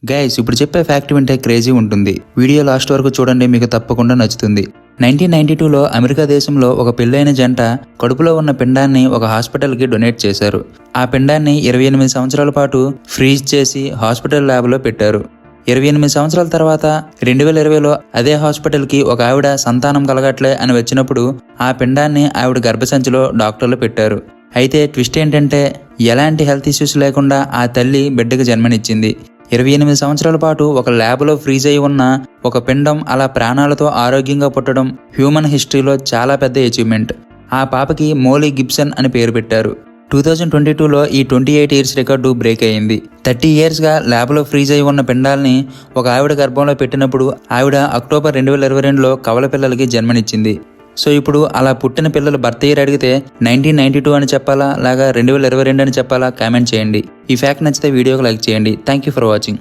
Guys ఇప్పుడు చెప్పే fact వింటే క్రేజీ ఉంటుంది. వీడియో లాస్ట్ వరకు చూడండి, మీకు తప్పకుండా నచ్చుతుంది. 1992లో అమెరికా దేశంలో ఒక పెళ్లైన జంట కడుపులో ఉన్న పిండాన్ని ఒక హాస్పిటల్కి డొనేట్ చేశారు. ఆ పిండాన్ని 28 సంవత్సరాల పాటు ఫ్రీజ్ చేసి హాస్పిటల్ ల్యాబ్లో పెట్టారు. 28 సంవత్సరాల తర్వాత 2020లో అదే హాస్పిటల్కి ఒక ఆవిడ సంతానం కలగట్లే అని వచ్చినప్పుడు ఆ పిండాన్ని ఆవిడ గర్భసంచిలో డాక్టర్లు పెట్టారు. అయితే ట్విస్ట్ ఏంటంటే ఎలాంటి హెల్త్ ఇష్యూస్ లేకుండా ఆ తల్లి బిడ్డకు జన్మనిచ్చింది. 28 సంవత్సరాల పాటు ఒక ల్యాబ్లో ఫ్రీజ్ అయి ఉన్న ఒక పిండం అలా ప్రాణాలతో ఆరోగ్యంగా పుట్టడం హ్యూమన్ హిస్టరీలో చాలా పెద్ద అచీవ్మెంట్. ఆ పాపకి మోలీ గిబ్సన్ అని పేరు పెట్టారు. 2022లో ఈ 28 ఇయర్స్ రికార్డు బ్రేక్ అయ్యింది. 30 ఇయర్స్గా ల్యాబ్లో ఫ్రీజ్ అయి ఉన్న పిండాల్ని ఒక ఆవిడ గర్భంలో పెట్టినప్పుడు ఆవిడ అక్టోబర్ 2022లో కవల పిల్లలకి జన్మనిచ్చింది. సో ఇప్పుడు అలా పుట్టిన పిల్లల బర్త్ ఇయర్ అడిగితే 1992 అని చెప్పాలా లేక 2022 అని చెప్పాలా కామెంట్ చేయండి. ఈ ఫ్యాక్ట్ నచ్చితే వీడియోకి లైక్ చేయండి. Thank you for watching.